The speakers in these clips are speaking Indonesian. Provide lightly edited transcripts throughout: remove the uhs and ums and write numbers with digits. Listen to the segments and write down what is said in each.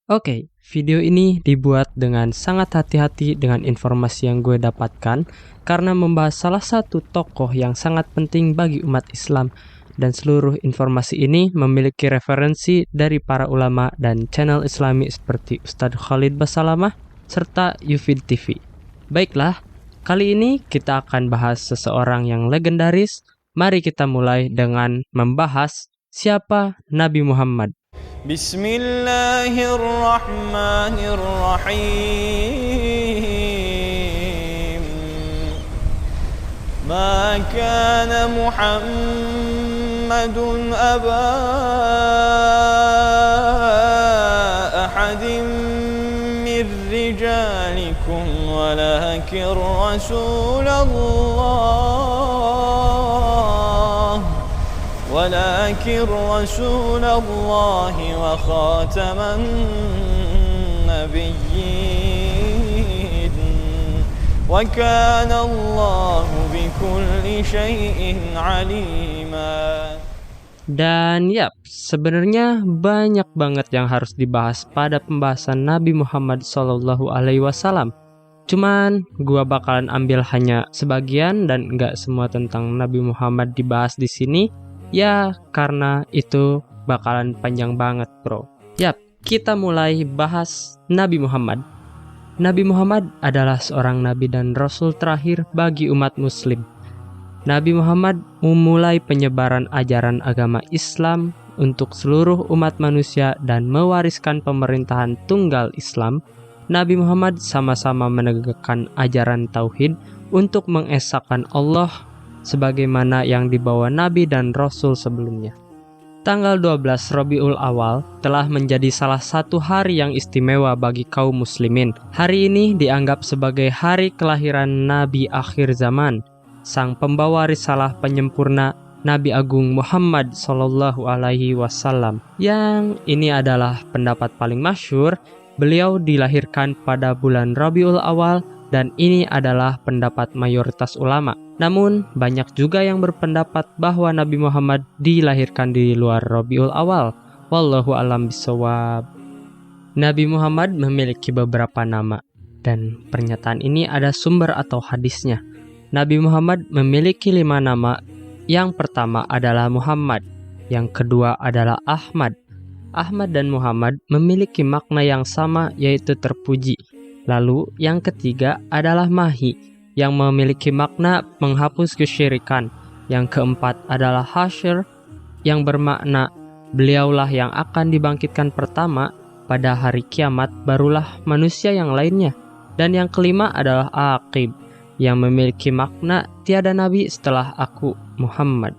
Oke, video ini dibuat dengan sangat hati-hati dengan informasi yang gue dapatkan karena membahas salah satu tokoh yang sangat penting bagi umat Islam, dan seluruh informasi ini memiliki referensi dari para ulama dan channel Islami seperti Ustadz Khalid Basalamah serta Yufid TV. Baiklah, kali ini kita akan bahas seseorang yang legendaris. Mari kita mulai dengan membahas siapa Nabi Muhammad. Bismillahirrahmanirrahim. Ma kana Muhammadun aba ahadin min rijalikum walakin رسول الله وخاتم النبيين وكان الله بكل شيء عليما. Dan sebenarnya banyak banget yang harus dibahas pada pembahasan Nabi Muhammad SAW. Cuman gua bakalan ambil hanya sebagian dan nggak semua tentang Nabi Muhammad dibahas di sini. Ya, karena itu bakalan panjang banget, bro. Kita mulai bahas Nabi Muhammad. Nabi Muhammad adalah seorang nabi dan rasul terakhir bagi umat muslim. Nabi Muhammad memulai penyebaran ajaran agama Islam untuk seluruh umat manusia dan mewariskan pemerintahan tunggal Islam. Nabi Muhammad sama-sama menegakkan ajaran tauhid untuk mengesahkan Allah sebagaimana yang dibawa Nabi dan Rasul sebelumnya. Tanggal 12 Rabiul Awal telah menjadi salah satu hari yang istimewa bagi kaum muslimin. Hari ini dianggap sebagai hari kelahiran Nabi akhir zaman, sang pembawa risalah penyempurna Nabi Agung Muhammad SAW. Yang ini adalah pendapat paling masyhur, beliau dilahirkan pada bulan Rabiul Awal dan ini adalah pendapat mayoritas ulama. Namun, banyak juga yang berpendapat bahwa Nabi Muhammad dilahirkan di luar Rabiul Awal. Wallahu a'lam bishawab. Nabi Muhammad memiliki beberapa nama, dan pernyataan ini ada sumber atau hadisnya. Nabi Muhammad memiliki 5 nama. Yang pertama adalah Muhammad, yang kedua adalah Ahmad. Ahmad dan Muhammad memiliki makna yang sama, yaitu terpuji. Lalu, yang ketiga adalah Mahi, yang memiliki makna menghapus kesyirikan. Yang keempat adalah Hasyr, yang bermakna beliaulah yang akan dibangkitkan pertama pada hari kiamat, barulah manusia yang lainnya. Dan yang kelima adalah Aqib, yang memiliki makna tiada nabi setelah aku, Muhammad.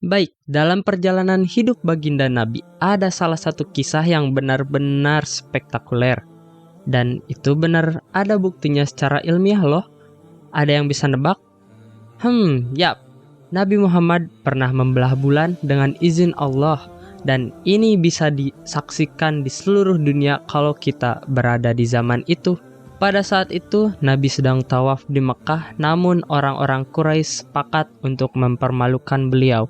Baik, dalam perjalanan hidup baginda Nabi ada salah satu kisah yang benar-benar spektakuler. Dan itu benar ada buktinya secara ilmiah loh. Ada yang bisa nebak? Nabi Muhammad pernah membelah bulan dengan izin Allah. Dan ini bisa disaksikan di seluruh dunia kalau kita berada di zaman itu. Pada saat itu, Nabi sedang tawaf di Mekah, namun orang-orang Quraisy sepakat untuk mempermalukan beliau.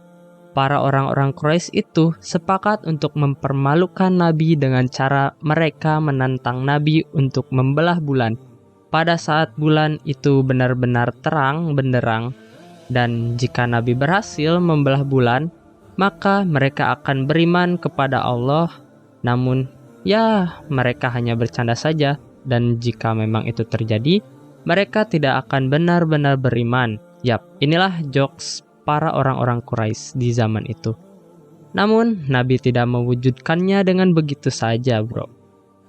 Para orang-orang Quraisy itu sepakat untuk mempermalukan Nabi dengan cara mereka menantang Nabi untuk membelah bulan. Pada saat bulan itu benar-benar terang benderang, dan jika Nabi berhasil membelah bulan, maka mereka akan beriman kepada Allah. Namun, mereka hanya bercanda saja, dan jika memang itu terjadi, mereka tidak akan benar-benar beriman. Inilah jokes para orang-orang Quraisy di zaman itu. Namun, Nabi tidak mewujudkannya dengan begitu saja, bro.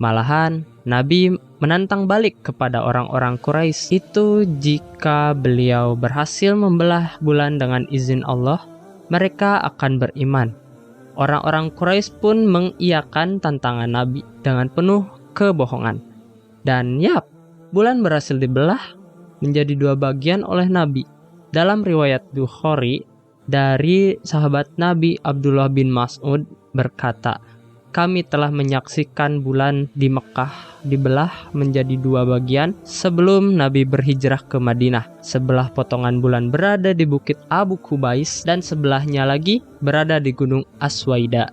Malahan, Nabi menantang balik kepada orang-orang Quraisy itu jika beliau berhasil membelah bulan dengan izin Allah, mereka akan beriman. Orang-orang Quraisy pun mengiyakan tantangan Nabi dengan penuh kebohongan. Dan bulan berhasil dibelah menjadi 2 bagian oleh Nabi. Dalam riwayat Bukhari dari sahabat Nabi Abdullah bin Mas'ud berkata, kami telah menyaksikan bulan di Mekah dibelah menjadi 2 bagian sebelum Nabi berhijrah ke Madinah. Sebelah potongan bulan berada di Bukit Abu Kubais dan sebelahnya lagi berada di Gunung Aswaida.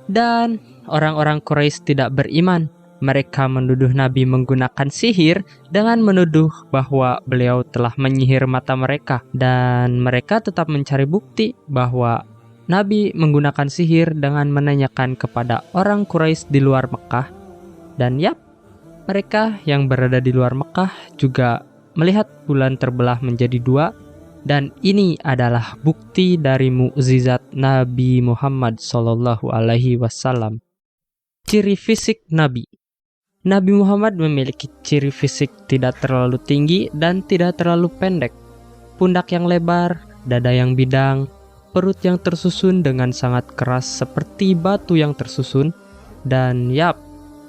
Dan orang-orang Quraisy tidak beriman. Mereka menuduh Nabi menggunakan sihir dengan menuduh bahwa beliau telah menyihir mata mereka. Dan mereka tetap mencari bukti bahwa Nabi menggunakan sihir dengan menanyakan kepada orang Quraisy di luar Mekah. Dan mereka yang berada di luar Mekah juga melihat bulan terbelah menjadi dua. Dan ini adalah bukti dari mukjizat Nabi Muhammad SAW. Ciri fisik Nabi. Nabi Muhammad memiliki ciri fisik tidak terlalu tinggi dan tidak terlalu pendek. Pundak yang lebar, dada yang bidang, perut yang tersusun dengan sangat keras seperti batu yang tersusun. Dan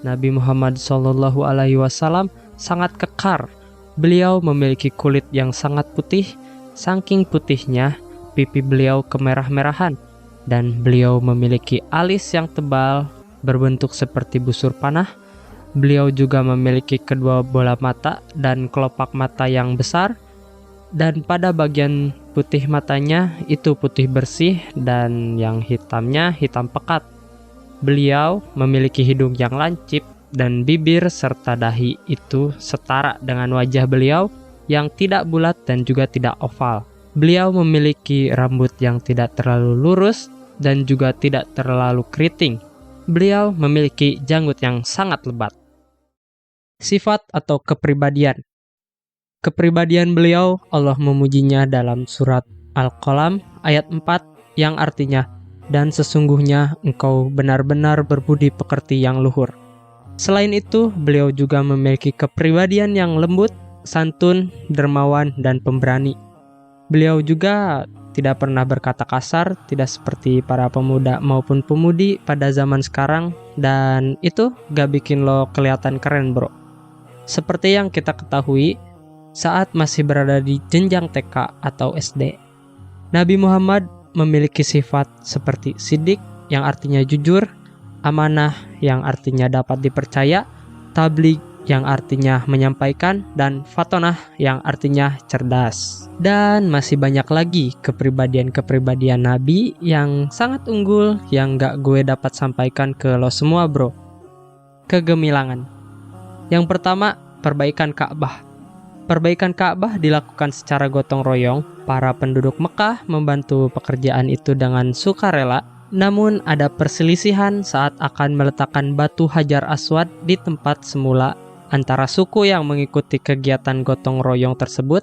Nabi Muhammad SAW sangat kekar. Beliau memiliki kulit yang sangat putih. Saking putihnya, pipi beliau kemerah-merahan. Dan beliau memiliki alis yang tebal berbentuk seperti busur panah. Beliau juga memiliki kedua bola mata dan kelopak mata yang besar. Dan pada bagian putih matanya itu putih bersih dan yang hitamnya hitam pekat. Beliau memiliki hidung yang lancip dan bibir serta dahi itu setara dengan wajah beliau yang tidak bulat dan juga tidak oval. Beliau memiliki rambut yang tidak terlalu lurus dan juga tidak terlalu keriting. Beliau memiliki janggut yang sangat lebat. Sifat atau kepribadian. Kepribadian beliau Allah memujinya dalam surat Al-Qalam ayat 4 yang artinya, dan sesungguhnya engkau benar-benar berbudi pekerti yang luhur. Selain itu, beliau juga memiliki kepribadian yang lembut, santun, dermawan, dan pemberani. Beliau juga tidak pernah berkata kasar, tidak seperti para pemuda maupun pemudi pada zaman sekarang, dan itu gak bikin lo kelihatan keren, bro. Seperti yang kita ketahui saat masih berada di jenjang TK atau SD, Nabi Muhammad memiliki sifat seperti sidik yang artinya jujur, amanah yang artinya dapat dipercaya, tabligh yang artinya menyampaikan, dan fatonah yang artinya cerdas. Dan masih banyak lagi kepribadian-kepribadian Nabi yang sangat unggul yang gak gue dapat sampaikan ke lo semua, bro. Kegemilangan. Yang pertama, perbaikan Ka'bah. Perbaikan Ka'bah dilakukan secara gotong royong. Para penduduk Mekah membantu pekerjaan itu dengan sukarela. Namun ada perselisihan saat akan meletakkan batu Hajar Aswad di tempat semula antara suku yang mengikuti kegiatan gotong royong tersebut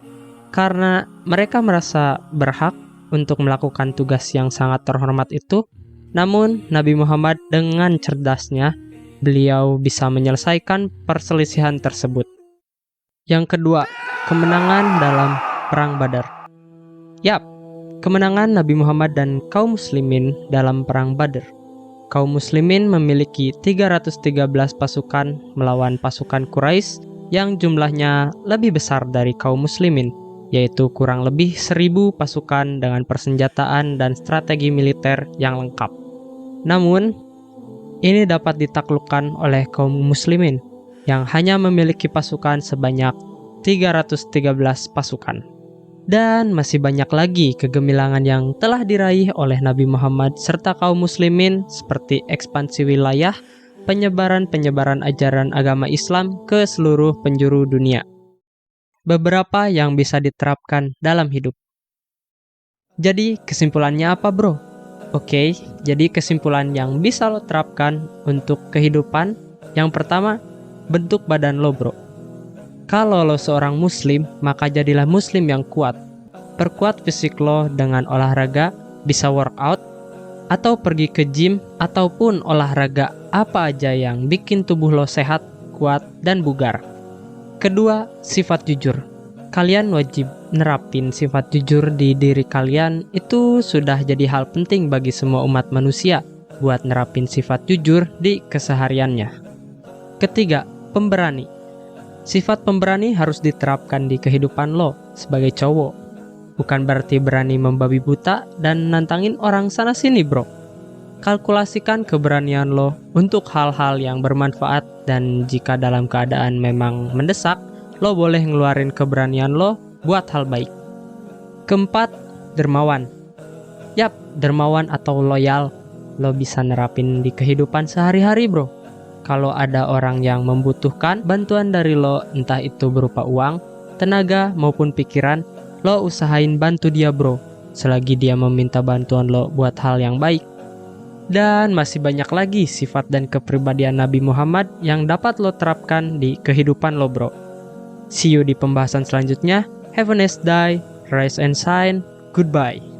karena mereka merasa berhak untuk melakukan tugas yang sangat terhormat itu. Namun Nabi Muhammad dengan cerdasnya beliau bisa menyelesaikan perselisihan tersebut. Yang kedua, kemenangan dalam Perang Badar. Kemenangan Nabi Muhammad dan kaum muslimin dalam Perang Badar. Kaum muslimin memiliki 313 pasukan melawan pasukan Quraisy yang jumlahnya lebih besar dari kaum muslimin, yaitu kurang lebih 1000 pasukan dengan persenjataan dan strategi militer yang lengkap. Namun, ini dapat ditaklukkan oleh kaum muslimin yang hanya memiliki pasukan sebanyak 313 pasukan. Dan masih banyak lagi kegemilangan yang telah diraih oleh Nabi Muhammad serta kaum muslimin seperti ekspansi wilayah, penyebaran ajaran agama Islam ke seluruh penjuru dunia. Beberapa yang bisa diterapkan dalam hidup. Jadi kesimpulannya apa, bro? Oke, jadi kesimpulan yang bisa lo terapkan untuk kehidupan. Yang pertama, bentuk badan lo, bro. Kalau lo seorang muslim, maka jadilah muslim yang kuat. Perkuat fisik lo dengan olahraga, bisa workout, atau pergi ke gym, ataupun olahraga apa aja yang bikin tubuh lo sehat, kuat, dan bugar. Kedua, sifat jujur. Kalian wajib nerapin sifat jujur di diri kalian. Itu sudah jadi hal penting bagi semua umat manusia buat nerapin sifat jujur di kesehariannya. Ketiga, pemberani. Sifat pemberani harus diterapkan di kehidupan lo sebagai cowok. Bukan berarti berani membabi buta dan nantangin orang sana sini, bro. Kalkulasikan keberanian lo untuk hal-hal yang bermanfaat, dan jika dalam keadaan memang mendesak, lo boleh ngeluarin keberanian lo buat hal baik. Keempat, dermawan. Dermawan atau loyal. lo bisa nerapin di kehidupan sehari-hari, bro. Kalau ada orang yang membutuhkan bantuan dari lo, entah itu berupa uang, tenaga, maupun pikiran, lo usahain bantu dia, bro, selagi dia meminta bantuan lo buat hal yang baik. Dan masih banyak lagi sifat dan kepribadian Nabi Muhammad yang dapat lo terapkan di kehidupan lo, bro. See you di pembahasan selanjutnya. Have a nice day, rise and shine, goodbye.